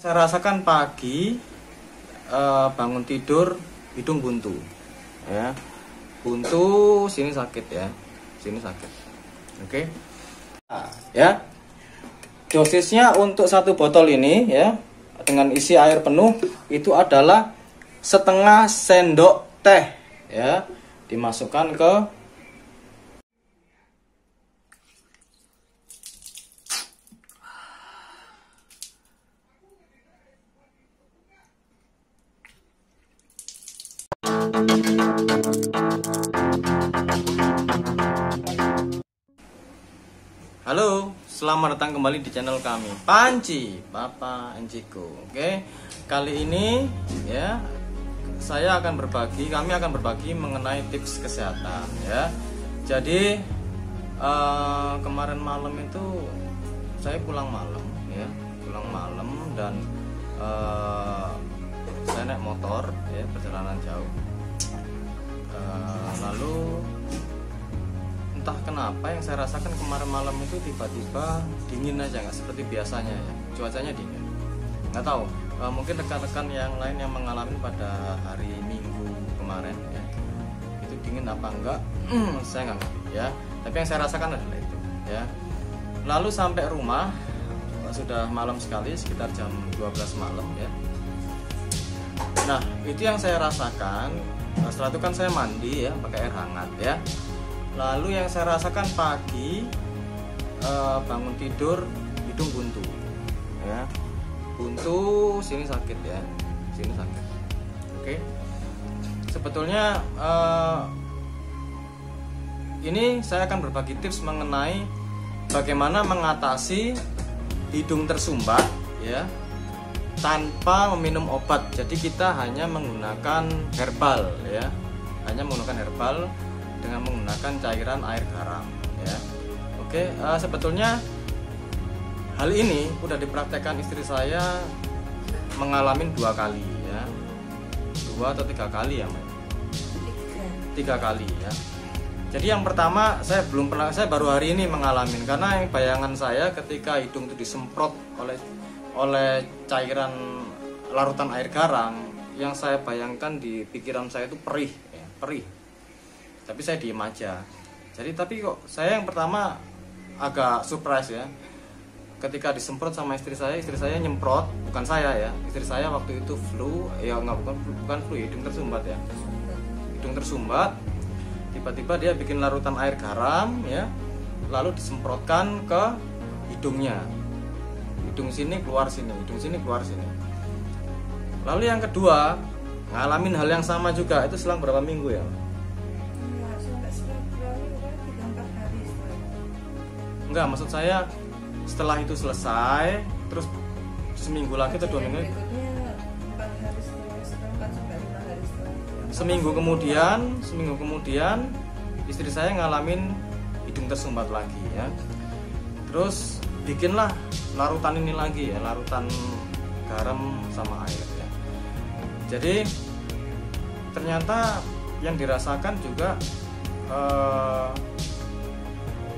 Saya rasakan pagi bangun tidur hidung buntu, ya, buntu, sini sakit ya, sini sakit. Oke, ya. Dosisnya untuk satu botol ini ya dengan isi air penuh itu adalah setengah sendok teh ya, dimasukkan ke Halo, selamat datang kembali di channel kami Panci Papa Enciko. Oke, kali ini ya kami akan berbagi mengenai tips kesehatan ya. Jadi kemarin malam itu saya pulang malam dan saya naik motor ya, perjalanan jauh. Lalu entah kenapa yang saya rasakan kemarin malam itu tiba-tiba dingin aja, nggak seperti biasanya ya, cuacanya dingin. Nggak tahu, mungkin rekan-rekan yang lain yang mengalami pada hari Minggu kemarin ya, itu dingin apa enggak, saya nggak ngerti ya. Tapi yang saya rasakan adalah itu ya. Lalu sampai rumah sudah malam sekali, sekitar jam 12 malam ya. Nah itu yang saya rasakan. Setelah itu kan saya mandi ya, pakai air hangat ya. Lalu yang saya rasakan pagi bangun tidur hidung buntu ya, buntu, sini sakit ya, sini sakit. Oke, sebetulnya ini saya akan berbagi tips mengenai bagaimana mengatasi hidung tersumbat ya tanpa meminum obat. Jadi kita hanya menggunakan herbal ya, hanya menggunakan herbal dengan menggunakan cairan air garam ya. Oke, sebetulnya hal ini udah dipraktekkan istri saya, mengalami 2 kali ya, 2 atau 3 kali ya, Mbak? 3 kali ya. Jadi yang pertama saya belum pernah, saya baru hari ini mengalami, karena yang bayangan saya ketika hidung itu disemprot oleh cairan larutan air garam, yang saya bayangkan di pikiran saya itu perih ya, perih. Tapi saya diem aja. Jadi tapi kok saya yang pertama agak surprise ya, ketika disemprot sama istri saya nyemprot, bukan saya ya, istri saya waktu itu flu ya, bukan flu, hidung tersumbat ya, hidung tersumbat. Tiba-tiba dia bikin larutan air garam ya, lalu disemprotkan ke hidungnya, hidung sini keluar sini, hidung sini keluar sini. Lalu yang kedua ngalamin hal yang sama juga, itu selang berapa minggu ya? Enggak, maksud saya setelah itu selesai, terus seminggu lagi atau 2 minggu? Seminggu kemudian istri saya ngalamin hidung tersumbat lagi ya. Terus bikinlah larutan ini lagi ya, larutan garam sama air ya. Jadi ternyata yang dirasakan juga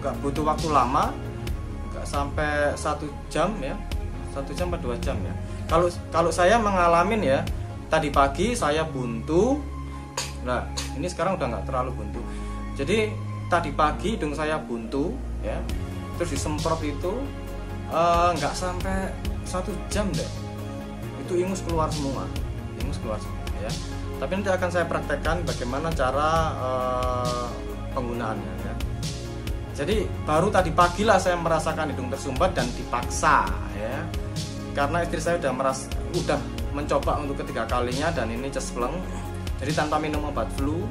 gak butuh waktu lama, gak sampai 1 jam ya, 1 jam atau 2 jam ya. Kalau saya mengalami ya, tadi pagi saya buntu, nah ini sekarang udah nggak terlalu buntu. Jadi tadi pagi hidung saya buntu ya, terus disemprot itu nggak sampai 1 jam deh, itu ingus keluar semua ya. Tapi nanti akan saya praktekkan bagaimana cara penggunaannya ya. Jadi baru tadi pagi lah saya merasakan hidung tersumbat dan dipaksa ya, karena istri saya udah mencoba untuk ketiga kalinya dan ini cespleng. Jadi tanpa minum obat flu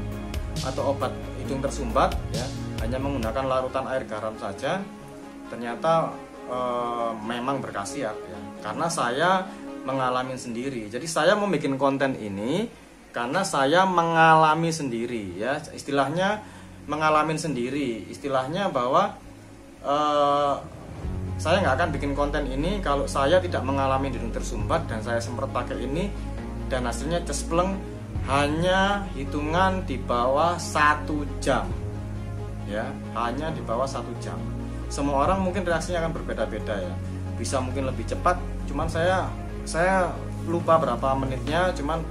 atau obat hidung tersumbat ya, hanya menggunakan larutan air garam saja, ternyata memang berkhasiat ya, karena saya mengalami sendiri. Jadi saya mau bikin konten ini karena saya mengalami sendiri ya, istilahnya mengalami sendiri, istilahnya bahwa saya nggak akan bikin konten ini kalau saya tidak mengalami hidung tersumbat dan saya semprot pakai ini dan hasilnya cespleng hanya hitungan di bawah 1 jam ya, hanya di bawah 1 jam. Semua orang mungkin reaksinya akan berbeda-beda ya, bisa mungkin lebih cepat, cuman saya saya lupa berapa menitnya, cuman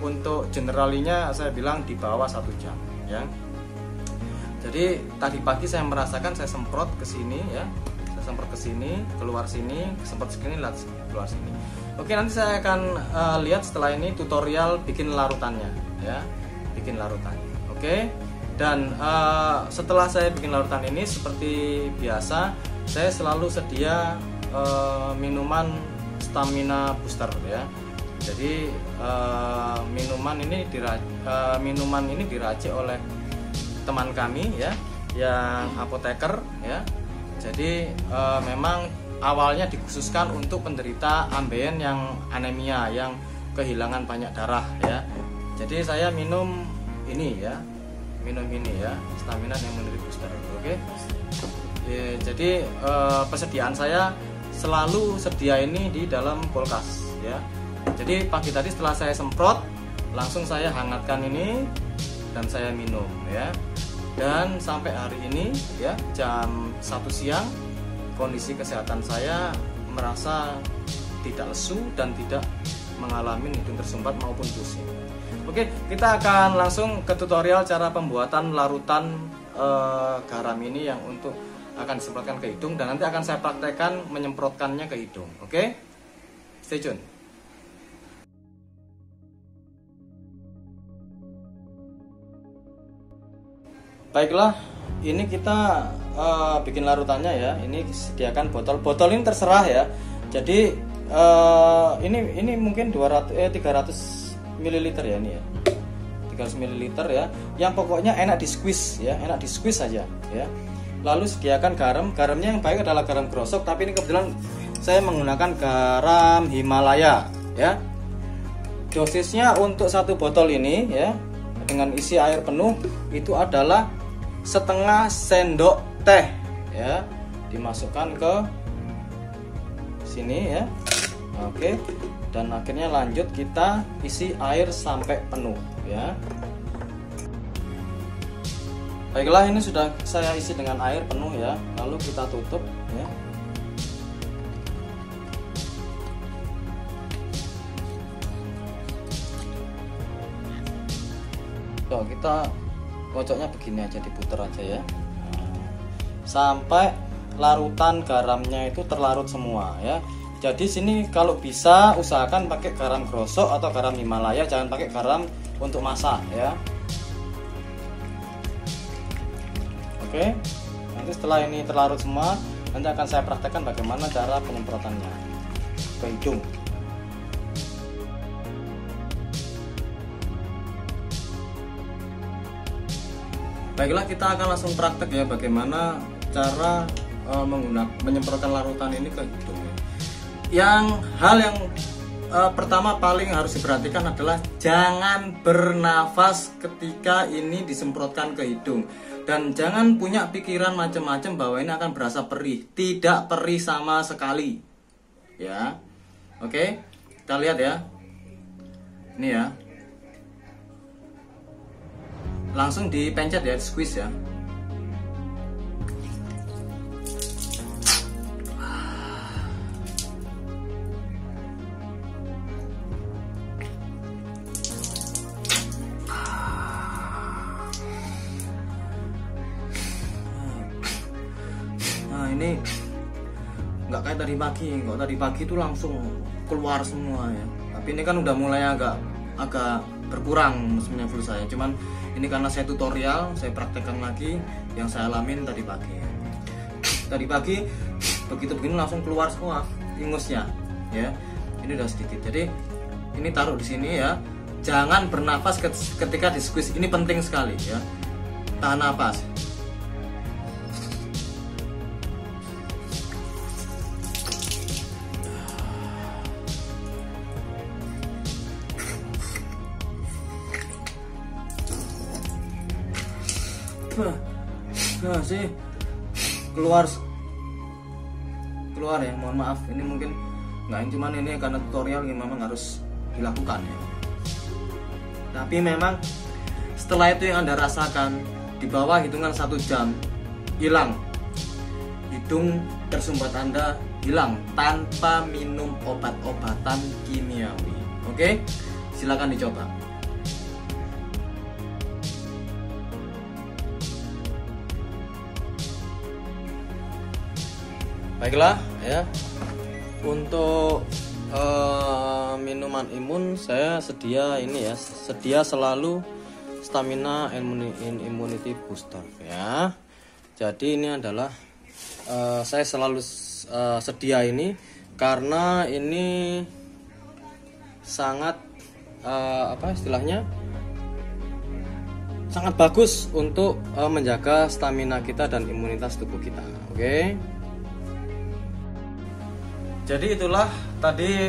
untuk generalinya saya bilang di bawah 1 jam ya. Jadi tadi pagi saya merasakan saya semprot ke sini ya, saya semprot ke sini, keluar sini, semprot sini, keluar sini. Oke, nanti saya akan lihat setelah ini tutorial bikin larutannya ya, bikin larutannya. Oke, dan setelah saya bikin larutan ini seperti biasa saya selalu sedia minuman stamina booster ya. Jadi minuman ini diracik oleh teman kami ya, yang apoteker ya. Jadi memang awalnya dikhususkan untuk penderita ambeien yang anemia, yang kehilangan banyak darah ya. Jadi saya minum ini ya, stamina yang menurut booster. Oke. Ya, jadi persediaan saya selalu sedia ini di dalam kulkas ya. Jadi pagi tadi setelah saya semprot, langsung saya hangatkan ini dan saya minum ya. Dan sampai hari ini ya, jam 1 siang, kondisi kesehatan saya merasa tidak lesu dan tidak mengalami hidung tersumbat maupun pusing. Oke, kita akan langsung ke tutorial cara pembuatan larutan garam ini yang untuk akan disemprotkan ke hidung, dan nanti akan saya praktekkan menyemprotkannya ke hidung. Oke, stay tune. Baiklah, ini kita bikin larutannya ya. Ini sediakan botol ini terserah ya. Jadi ini mungkin 300 ml ya ini ya. 300 ml ya. Yang pokoknya enak di squeeze ya, enak di squeeze saja ya. Lalu sediakan garamnya yang baik adalah garam grosok, tapi ini kebetulan saya menggunakan garam Himalaya ya. Dosisnya untuk 1 botol ini ya, dengan isi air penuh itu adalah setengah sendok teh ya, dimasukkan ke sini ya. Oke, dan akhirnya lanjut kita isi air sampai penuh ya. Baiklah, ini sudah saya isi dengan air penuh ya, lalu kita tutup ya. So, kita kocoknya begini aja, diputer aja ya, sampai larutan garamnya itu terlarut semua ya. Jadi sini kalau bisa usahakan pakai garam grosok atau garam Himalaya, jangan pakai garam untuk masak ya. Oke, nanti setelah ini terlarut semua, nanti akan saya praktekkan bagaimana cara penyemprotannya ke hidung. Baiklah, kita akan langsung praktek ya bagaimana cara menyemprotkan larutan ini ke hidung. Hal yang pertama paling harus diperhatikan adalah jangan bernafas ketika ini disemprotkan ke hidung, dan jangan punya pikiran macam-macam bahwa ini akan berasa perih. Tidak perih sama sekali ya. Oke, kita lihat ya, ini ya, langsung dipencet ya, squeeze ya. Nah, ini nggak kayak tadi pagi. Kalau tadi pagi itu langsung keluar semua ya. Tapi ini kan udah mulai agak berkurang sebenarnya flu saya. Cuman ini karena saya tutorial, saya praktekkan lagi yang saya alamin tadi pagi. Tadi pagi begitu begini langsung keluar semua ingusnya ya. Ini udah sedikit. Jadi ini taruh di sini ya. Jangan bernafas ketika di squeeze. Ini penting sekali ya. Tahan napas. Nah sih keluar ya, mohon maaf ini mungkin nggak, cuman ini karena tutorial ini memang harus dilakukan ya. Tapi memang setelah itu yang Anda rasakan di bawah hitungan 1 jam hilang, hidung tersumbat Anda hilang tanpa minum obat-obatan kimiawi. Oke, silakan dicoba. Baiklah ya, untuk minuman imun saya sedia ini ya, sedia selalu stamina immunity booster ya. Jadi ini adalah saya selalu sedia ini karena ini sangat apa istilahnya, sangat bagus untuk menjaga stamina kita dan imunitas tubuh kita. Oke. Jadi itulah tadi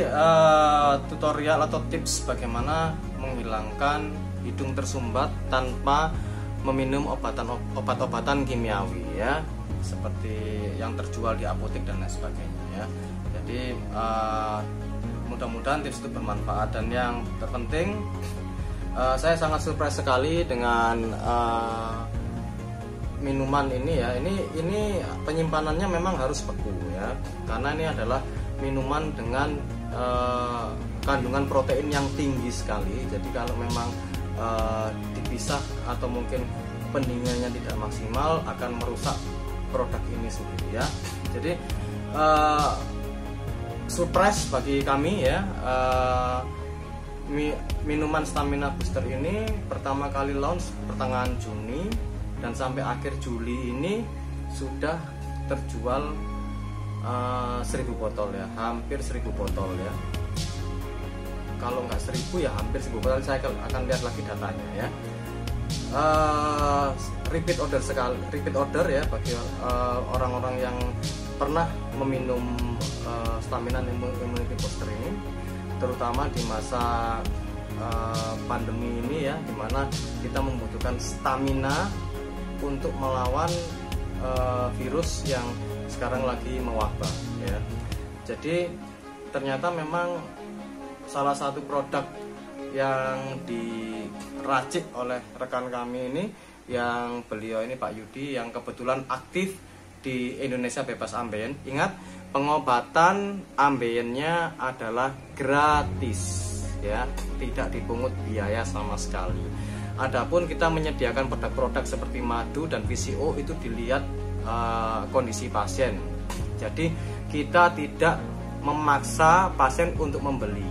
tutorial atau tips bagaimana menghilangkan hidung tersumbat tanpa meminum obat-obatan kimiawi ya, seperti yang terjual di apotek dan lain sebagainya ya. Jadi mudah-mudahan tips itu bermanfaat, dan yang terpenting saya sangat surprise sekali dengan minuman ini ya. Ini penyimpanannya memang harus beku ya, karena ini adalah minuman dengan kandungan protein yang tinggi sekali. Jadi kalau memang dipisah atau mungkin pendinginannya tidak maksimal akan merusak produk ini sendiri ya. Jadi surprise bagi kami ya, minuman stamina booster ini pertama kali launch pertengahan Juni dan sampai akhir Juli ini sudah terjual 1000 botol ya, hampir 1000 botol ya. Kalau nggak 1000 ya hampir 1000 botol. Saya akan lihat lagi datanya ya. Repeat order ya bagi orang-orang yang pernah meminum stamina immunity booster ini, terutama di masa pandemi ini ya, dimana kita membutuhkan stamina untuk melawan virus yang sekarang lagi mewabah ya. Jadi ternyata memang salah satu produk yang diracik oleh rekan kami ini, yang beliau ini Pak Yudi, yang kebetulan aktif di Indonesia Bebas Ambeien. Ingat, pengobatan ambeiennya adalah gratis ya, tidak dipungut biaya sama sekali. Adapun kita menyediakan produk-produk seperti madu dan VCO itu dilihat kondisi pasien. Jadi kita tidak memaksa pasien untuk membeli.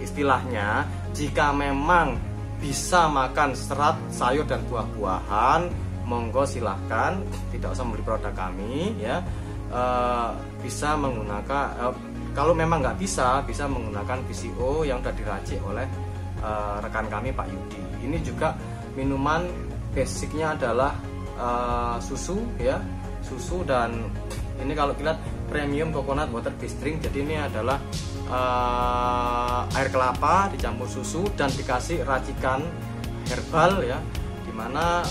Istilahnya, jika memang bisa makan serat, sayur dan buah-buahan, monggo silahkan, tidak usah membeli produk kami ya. Bisa menggunakan, kalau memang nggak bisa menggunakan VCO yang sudah diracik oleh rekan kami Pak Yudi. Ini juga minuman basicnya adalah susu ya, susu, dan ini kalau kita lihat premium coconut water based drink. Jadi ini adalah air kelapa dicampur susu dan dikasih racikan herbal ya, dimana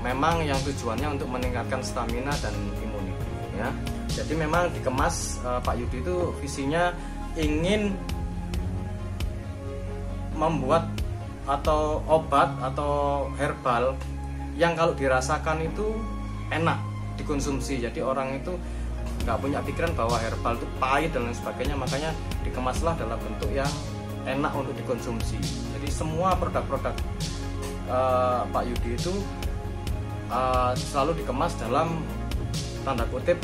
memang yang tujuannya untuk meningkatkan stamina dan imuniti ya. Jadi memang dikemas Pak Yudi itu visinya ingin membuat atau obat atau herbal yang kalau dirasakan itu enak dikonsumsi. Jadi orang itu nggak punya pikiran bahwa herbal itu pahit dan lain sebagainya, makanya dikemaslah dalam bentuk yang enak untuk dikonsumsi. Jadi semua produk-produk Pak Yudi itu selalu dikemas dalam tanda kutip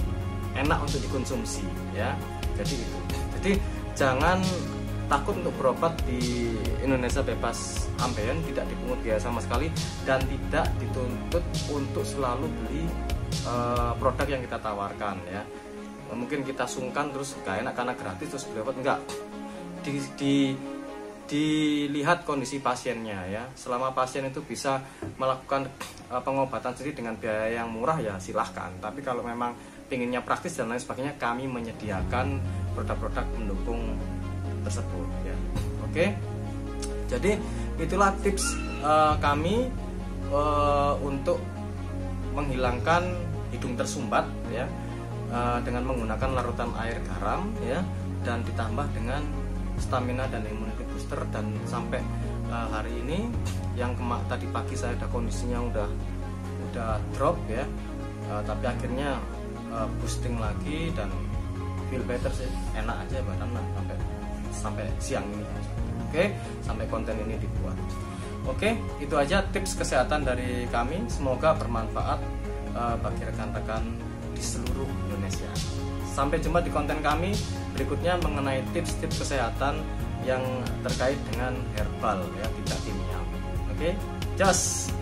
enak untuk dikonsumsi ya. Jadi itu. Jadi jangan takut untuk berobat di Indonesia Bebas Ambeien, tidak dipungut biaya sama sekali dan tidak dituntut untuk selalu beli produk yang kita tawarkan ya. Mungkin kita sungkan terus gak enak karena gratis terus berobat, enggak. Dilihat kondisi pasiennya ya. Selama pasien itu bisa melakukan pengobatan sendiri dengan biaya yang murah ya silahkan. Tapi kalau memang pinginnya praktis dan lain sebagainya, kami menyediakan produk-produk pendukung tersebut ya. Oke. Jadi itulah tips kami untuk menghilangkan hidung tersumbat ya, dengan menggunakan larutan air garam ya, dan ditambah dengan stamina dan immunity booster. Dan sampai hari ini yang tadi pagi saya ada kondisinya udah drop ya, tapi akhirnya boosting lagi dan feel better sih, enak aja badan lah sampai siang ini. Oke, sampai konten ini dibuat. Oke, itu aja tips kesehatan dari kami. Semoga bermanfaat bagi rekan-rekan di seluruh Indonesia. Sampai jumpa di konten kami berikutnya mengenai tips-tips kesehatan yang terkait dengan herbal ya, tidak kimia. Oke, just